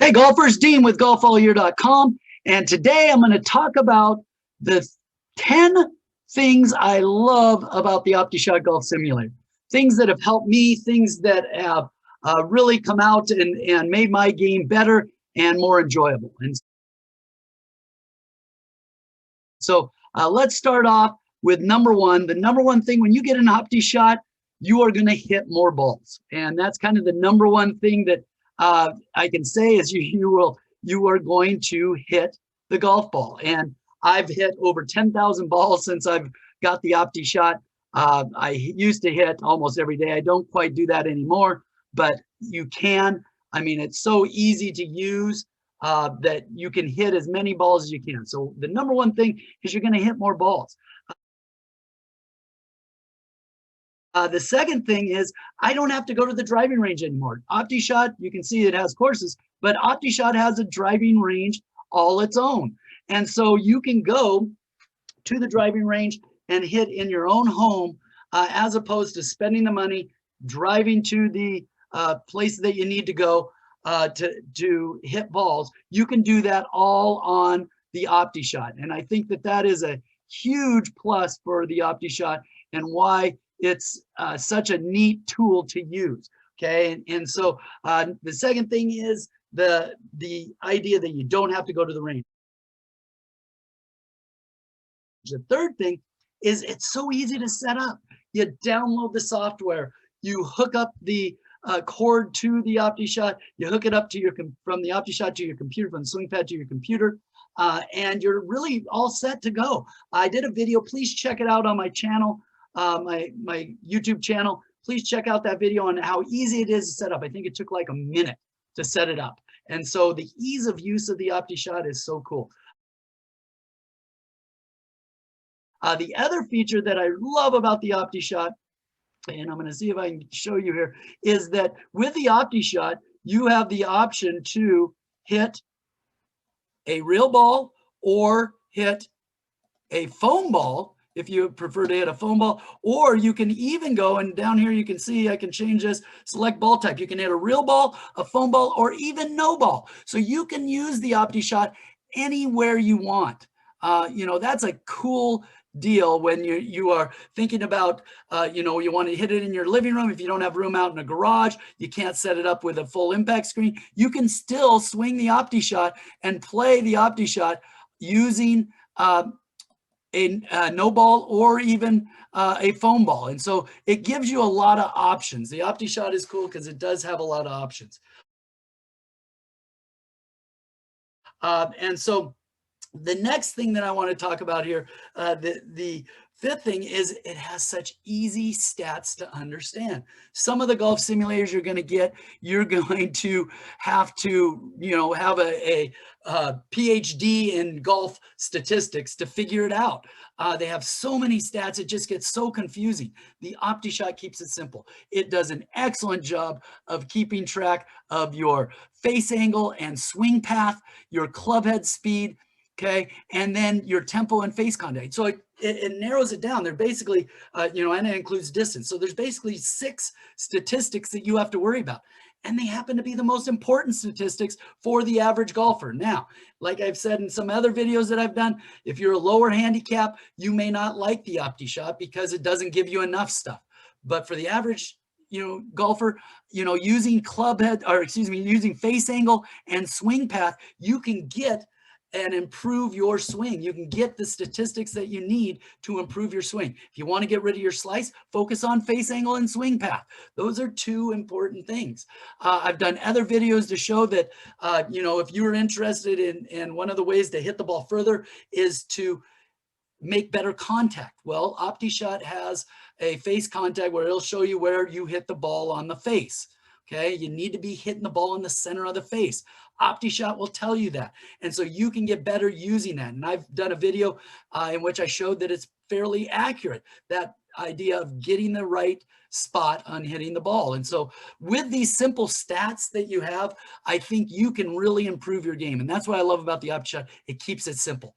Hey golfers, Dean with golfallyear.com, and today I'm going to talk about the 10 things I love about the Optishot Golf Simulator. Things that have helped me, things that have really come out and made my game better and more enjoyable. And so let's start off with number one. The number one thing, when you get an Optishot, you are going to hit more balls. And that's kind of the number one thing that I can say is you are going to hit the golf ball. And I've hit over 10,000 balls since I've got the Optishot. I used to hit almost every day. I don't quite do that anymore, but you can. I mean, it's so easy to use that you can hit as many balls as you can. So the number one thing is you're going to hit more balls. The second thing is I don't have to go to the driving range anymore. Optishot, you can see it has courses, but Optishot has a driving range all its own. And so you can go to the driving range and hit in your own home as opposed to spending the money, driving to the place that you need to go to hit balls. You can do that all on the Optishot. And I think that that is a huge plus for the Optishot and why it's such a neat tool to use. Okay, and so the second thing is the idea that you don't have to go to the range. The third thing is it's so easy to set up. You download the software, you hook up the cord to the Optishot, you hook it up to from the Optishot to your computer, from the swing pad to your computer, and you're really all set to go. I did a video, please check it out on my channel. My YouTube channel. Please check out that video on how easy it is to set up. I think it took like a minute to set it up. And so the ease of use of the Optishot is so cool. The other feature that I love about the Optishot, and I'm going to see if I can show you here, is that with the Optishot, you have the option to hit a real ball or hit a foam ball if you prefer to hit a foam ball, or you can even go, and down here you can see I can change this, select ball type. You can hit a real ball, a foam ball, or even no ball. So you can use the Optishot anywhere you want. You know, that's a cool deal when you are thinking about, you know, you want to hit it in your living room. If you don't have room out in a garage, you can't set it up with a full impact screen. You can still swing the Optishot and play the Optishot using a no ball or even a foam ball. And so it gives you a lot of options. The Optishot is cool because it does have a lot of options. And so the next thing that I want to talk about here, the fifth thing is it has such easy stats to understand. Some of the golf simulators you're going to get, you're going to have to, you know, have a PhD in golf statistics to figure it out. They have so many stats, it just gets so confusing. The Optishot keeps it simple. It does an excellent job of keeping track of your face angle and swing path, your club head speed, okay, and then your tempo and face contact. So it narrows it down. They're basically, you know, and it includes distance. So there's basically 6 statistics that you have to worry about. And they happen to be the most important statistics for the average golfer. Now, like I've said in some other videos that I've done, if you're a lower handicap, you may not like the Optishot because it doesn't give you enough stuff. But for the average, you know, golfer, you know, using club head, or excuse me, using face angle and swing path, you can get and improve your swing. You can get the statistics that you need to improve your swing. If you want to get rid of your slice, focus on face angle and swing path. Those are 2 important things. I've done other videos to show that, you know, if you're interested in one of the ways to hit the ball further is to make better contact. Well, Optishot has a face contact where it'll show you where you hit the ball on the face. Okay, you need to be hitting the ball in the center of the face. Optishot will tell you that. And so you can get better using that. And I've done a video in which I showed that it's fairly accurate, that idea of getting the right spot on hitting the ball. And so with these simple stats that you have, I think you can really improve your game. And that's what I love about the Optishot. It keeps it simple.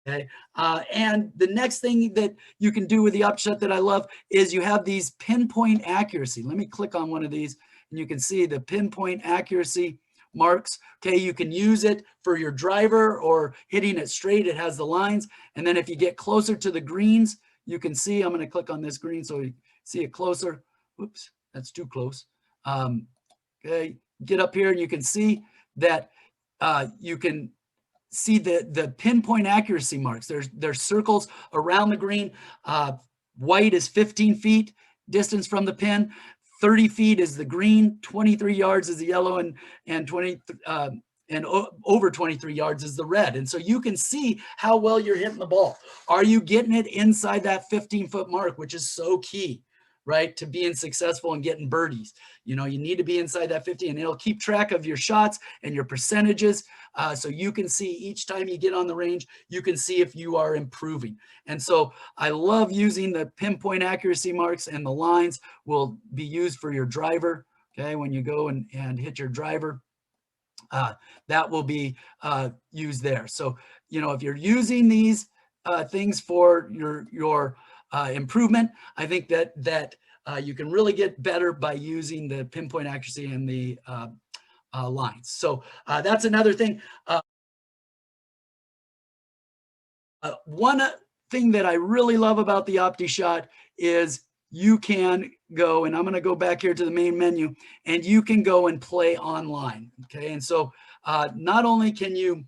Okay. And the next thing that you can do with the Optishot that I love is you have these pinpoint accuracy. Let me click on one of these and you can see the pinpoint accuracy marks. Okay. You can use it for your driver or hitting it straight. It has the lines. And then if you get closer to the greens, you can see, I'm going to click on this green so you see it closer. Oops, that's too close. Okay. Get up here and you can see that you can see the pinpoint accuracy marks. There's circles around the green. White is 15 feet distance from the pin. 30 feet is the green. 23 yards is the yellow, and 20 and over 23 yards is the red. And so you can see how well you're hitting the ball. Are you getting it inside that 15-foot mark, which is so key, right, to being successful and getting birdies? You know, you need to be inside that 50, and it'll keep track of your shots and your percentages. So you can see each time you get on the range, you can see if you are improving. And so I love using the pinpoint accuracy marks, and the lines will be used for your driver. Okay, when you go and hit your driver, that will be used there. So, you know, if you're using these things for your improvement, I think that you can really get better by using the pinpoint accuracy and the lines. So that's another thing. One thing that I really love about the Optishot is you can go, and I'm going to go back here to the main menu, and you can go and play online. Okay, and so not only can you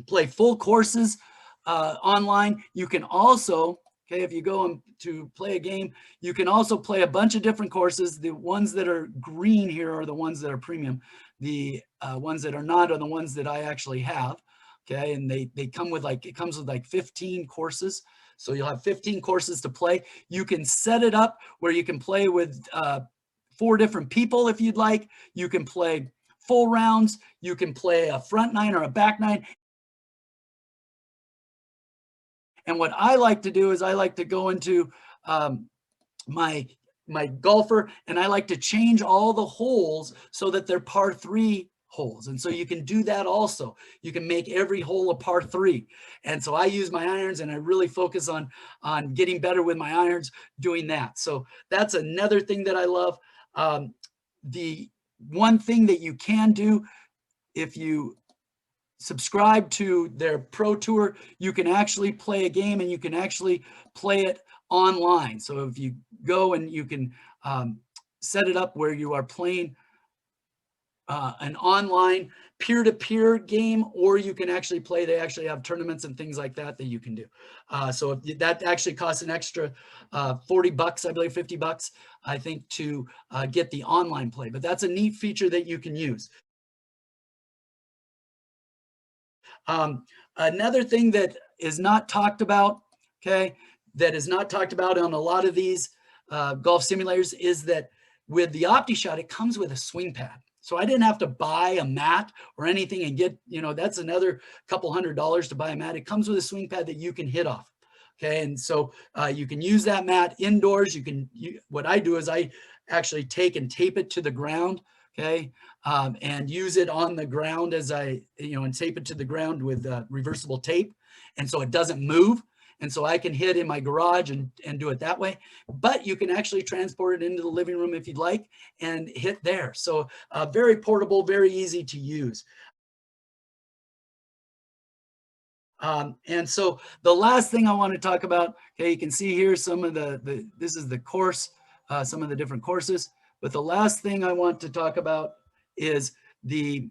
play full courses online, you can also, okay, if you go to play a game, you can also play a bunch of different courses. The ones that are green here are the ones that are premium. The ones that are not are the ones that I actually have. Okay, and they come with it comes with like 15 courses. So you'll have 15 courses to play. You can set it up where you can play with 4 different people if you'd like. You can play full rounds. You can play a front 9 or a back 9. And what I like to do is I like to go into my golfer, and I like to change all the holes so that they're par 3 holes. And so you can do that also. You can make every hole a par 3. And so I use my irons, and I really focus on getting better with my irons doing that. So that's another thing that I love. The one thing that you can do, if you subscribe to their Pro Tour, you can actually play a game, and you can actually play it online. So if you go and you can set it up where you are playing an online peer-to-peer game, or you can actually play, they actually have tournaments and things like that that you can do. So if that actually costs an extra 40 bucks, I believe 50 bucks, I think, to get the online play. But that's a neat feature that you can use. Another thing that is not talked about, okay, that is not talked about on a lot of these golf simulators is that with the Optishot, it comes with a swing pad. So I didn't have to buy a mat or anything and get, you know, that's another couple $100 to buy a mat. It comes with a swing pad that you can hit off. Okay, and so you can use that mat indoors. What I do is I actually take and tape it to the ground. Okay, and use it on the ground as and tape it to the ground with reversible tape. And so it doesn't move. And so I can hit in my garage and do it that way. But you can actually transport it into the living room if you'd like and hit there. So very portable, very easy to use. And so the last thing I want to talk about, okay, you can see here some of this is the course, some of the different courses. But the last thing I want to talk about is let's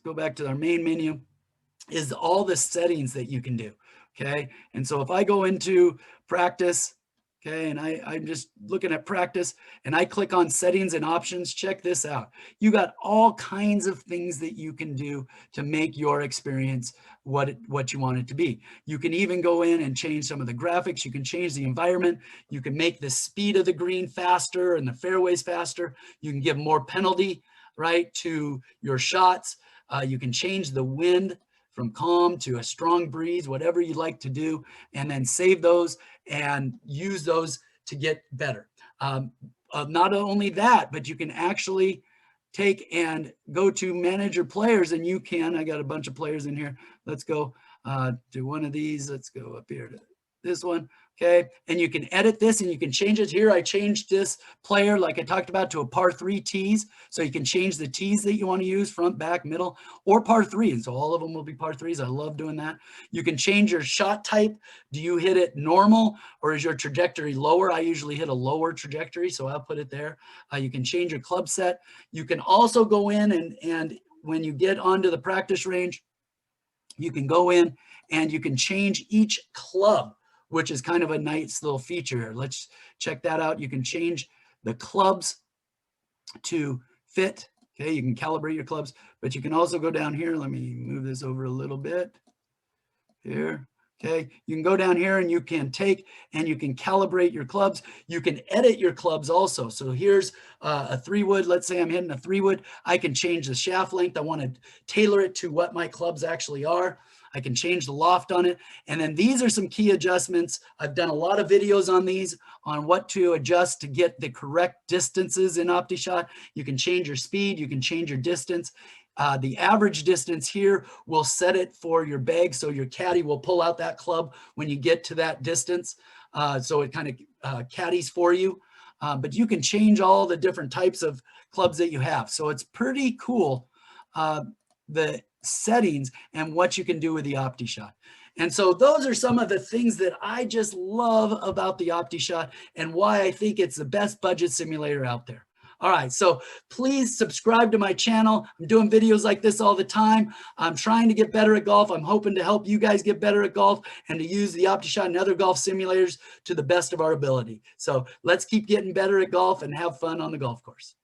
go back to our main menu, is all the settings that you can do. Okay, and so if I go into practice, okay, and I'm just looking at practice, and I click on settings and options, check this out. You got all kinds of things that you can do to make your experience what you want it to be. You can even go in and change some of the graphics. You can change the environment. You can make the speed of the green faster and the fairways faster. You can give more penalty, right, to your shots. You can change the wind from calm to a strong breeze, whatever you like to do, and then save those and use those to get better. Not only that, but you can actually take and go to manage your players, and you can, I got a bunch of players in here. Let's go to one of these. Let's go up here to this one. Okay, and you can edit this and you can change it here. I changed this player, like I talked about, to a par 3 tees. So you can change the tees that you want to use, front, back, middle, or par 3. And so all of them will be par 3s. I love doing that. You can change your shot type. Do you hit it normal or is your trajectory lower? I usually hit a lower trajectory, so I'll put it there. You can change your club set. You can also go in and when you get onto the practice range, you can go in and you can change each club, which is kind of a nice little feature. Let's check that out. You can change the clubs to fit. Okay, you can calibrate your clubs, but you can also go down here. Let me move this over a little bit here. Okay, you can go down here and you can take and you can calibrate your clubs. You can edit your clubs also. So here's a 3-wood. Let's say I'm hitting a 3-wood. I can change the shaft length. I want to tailor it to what my clubs actually are. I can change the loft on it. And then these are some key adjustments. I've done a lot of videos on these, on what to adjust to get the correct distances in Optishot. You can change your speed. You can change your distance. The average distance here will set it for your bag, so your caddy will pull out that club when you get to that distance. So it kind of caddies for you. But you can change all the different types of clubs that you have. So it's pretty cool, the settings and what you can do with the Optishot. And so those are some of the things that I just love about the Optishot and why I think it's the best budget simulator out there. All right, so please subscribe to my channel. I'm doing videos like this all the time. I'm trying to get better at golf. I'm hoping to help you guys get better at golf and to use the Optishot and other golf simulators to the best of our ability. So let's keep getting better at golf and have fun on the golf course.